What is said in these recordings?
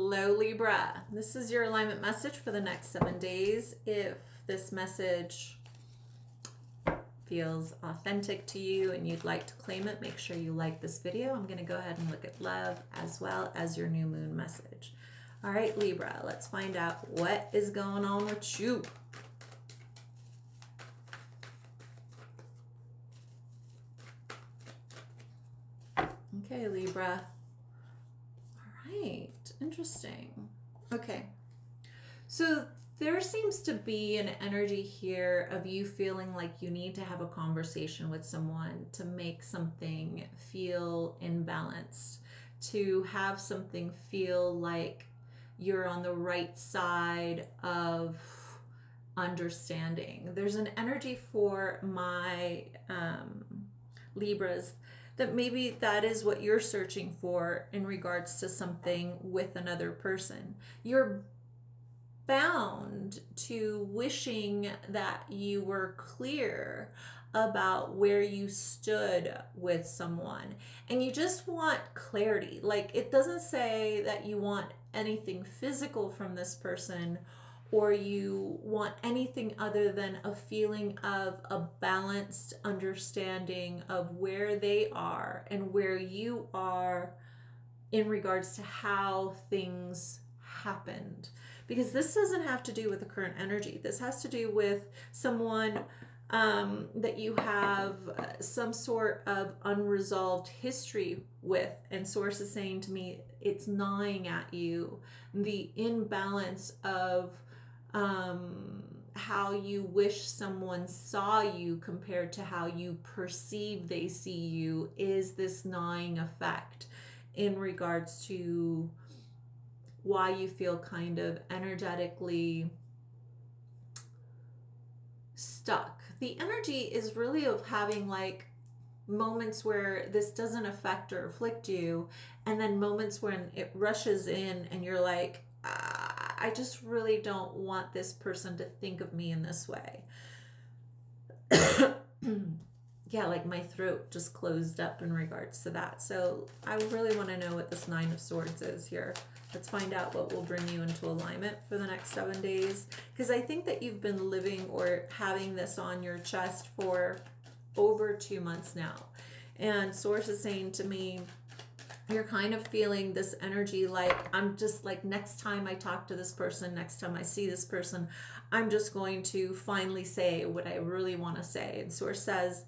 Hello, Libra. This is your alignment message for the next 7 days. If this message feels authentic to you and you'd like to claim it, make sure you like this video. I'm going to go ahead and look at love as well as your new moon message. All right, Libra, let's find out what is going on with you. Okay, Libra. All right, interesting. Okay, so there seems to be an energy here of you feeling like you need to have a conversation with someone to make something feel imbalanced, to have something feel like you're on the right side of understanding. There's an energy for my Libras that maybe that is what you're searching for in regards to something with another person. You're bound to wishing that you were clear about where you stood with someone, and you just want clarity. Like, it doesn't say that you want anything physical from this person or you want anything other than a feeling of a balanced understanding of where they are and where you are in regards to how things happened. Because this doesn't have to do with the current energy. This has to do with someone that you have some sort of unresolved history with. And Source is saying to me, it's gnawing at you. The imbalance of how you wish someone saw you compared to how you perceive they see you is this gnawing effect in regards to why you feel kind of energetically stuck. The energy is really of having like moments where this doesn't affect or afflict you, and then moments when it rushes in and you're like, I just really don't want this person to think of me in this way. Yeah, like my throat just closed up in regards to that. So I really want to know what this Nine of Swords is here. Let's find out what will bring you into alignment for the next 7 days. Because I think that you've been living or having this on your chest for over 2 months now. And Source is saying to me, you're kind of feeling this energy like, I'm just like, next time I talk to this person, next time I see this person, I'm just going to finally say what I really want to say. And Source says,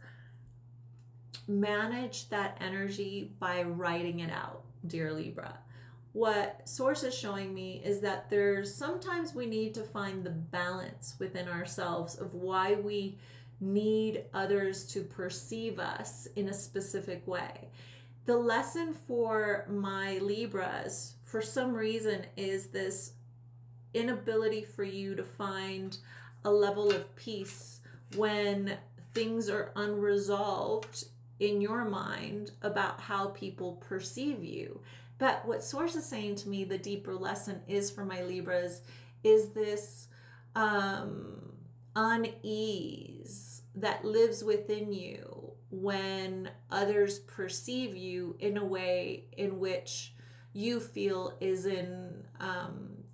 manage that energy by writing it out, dear Libra. What Source is showing me is that there's sometimes we need to find the balance within ourselves of why we need others to perceive us in a specific way. The lesson for my Libras, for some reason, is this inability for you to find a level of peace when things are unresolved in your mind about how people perceive you. But what Source is saying to me, the deeper lesson is for my Libras, is this unease that lives within you when others perceive you in a way in which you feel is in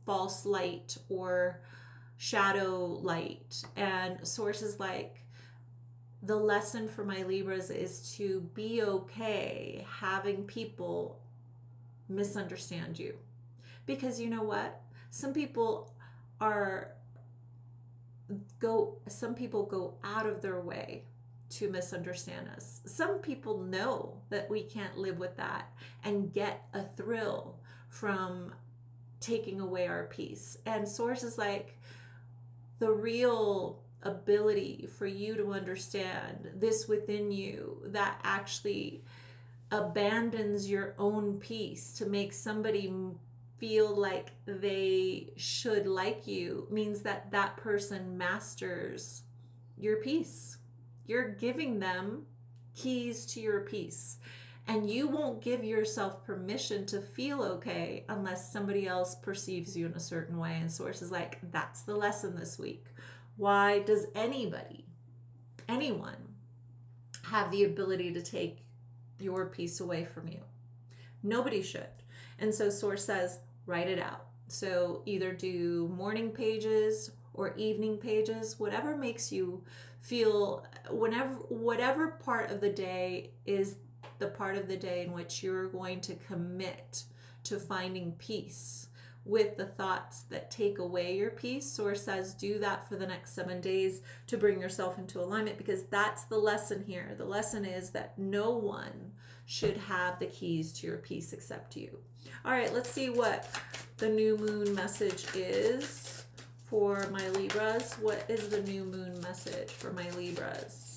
false light or shadow light. And Source is like, the lesson for my Libras is to be okay having people misunderstand you. Because you know what? Some people go out of their way to misunderstand us. Some people know that we can't live with that and get a thrill from taking away our peace. And Source is like, the real ability for you to understand this within you that actually abandons your own peace to make somebody feel like they should like you means that that person masters your peace. You're giving them keys to your peace, and you won't give yourself permission to feel okay unless somebody else perceives you in a certain way. And Source is like, that's the lesson this week. Why does anyone have the ability to take your peace away from you? Nobody should. And so Source says, Write it out. So either do morning pages or evening pages, whatever makes you feel, whatever part of the day is the part of the day in which you're going to commit to finding peace with the thoughts that take away your peace. Source says do that for the next 7 days to bring yourself into alignment, because that's the lesson here. The lesson is that no one should have the keys to your peace except you. All right, let's see what the new moon message is for my Libras. What is the new moon message for my Libras?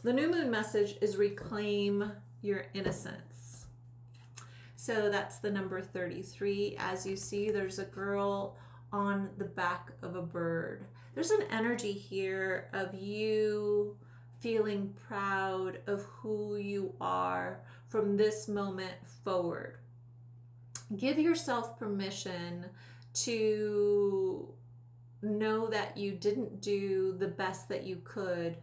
The new moon message is reclaim your innocence. So that's the number 33. As you see, there's a girl on the back of a bird. There's an energy here of you feeling proud of who you are from this moment forward. Give yourself permission to know that you didn't do the best that you could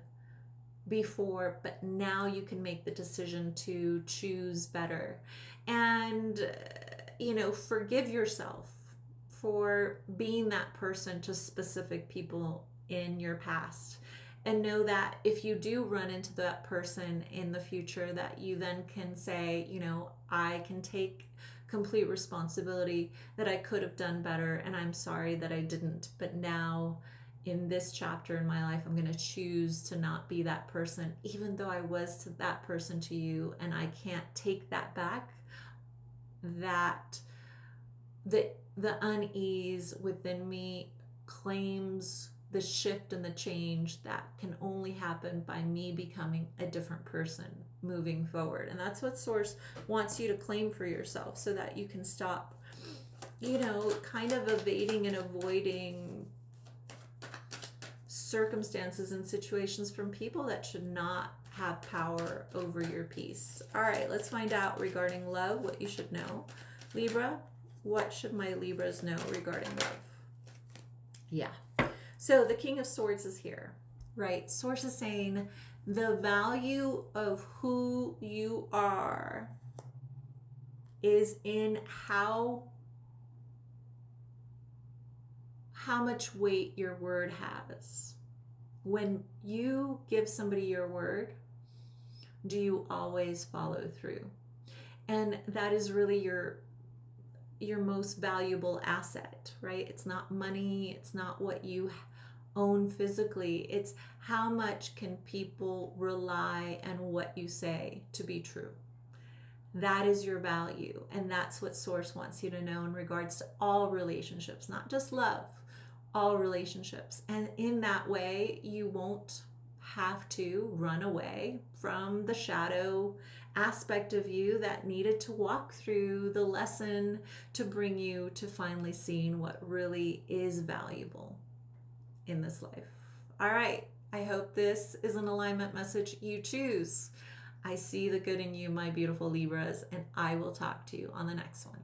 before, but now you can make the decision to choose better. And, forgive yourself for being that person to specific people in your past. And know that if you do run into that person in the future, that you then can say, I can take complete responsibility that I could have done better, and I'm sorry that I didn't. But now in this chapter in my life, I'm going to choose to not be that person, even though I was to that person to you, and I can't take that back. That the unease within me claims the shift and the change that can only happen by me becoming a different person moving forward. And that's what Source wants you to claim for yourself, so that you can stop, kind of evading and avoiding circumstances and situations from people that should not have power over your peace. All right, let's find out regarding love what you should know. Libra, what should my Libras know regarding love? Yeah. So the King of Swords is here, right? Source is saying the value of who you are is in how much weight your word has. When you give somebody your word, do you always follow through? And that is really your most valuable asset, right? It's not money, it's not what you own physically, it's how much can people rely on what you say to be true. That is your value, and that's what Source wants you to know in regards to all relationships, not just love, all relationships. And in that way, you won't have to run away from the shadow aspect of you that needed to walk through the lesson to bring you to finally seeing what really is valuable in this life. All right, I hope this is an alignment message you choose. I see the good in you, my beautiful Libras, and I will talk to you on the next one.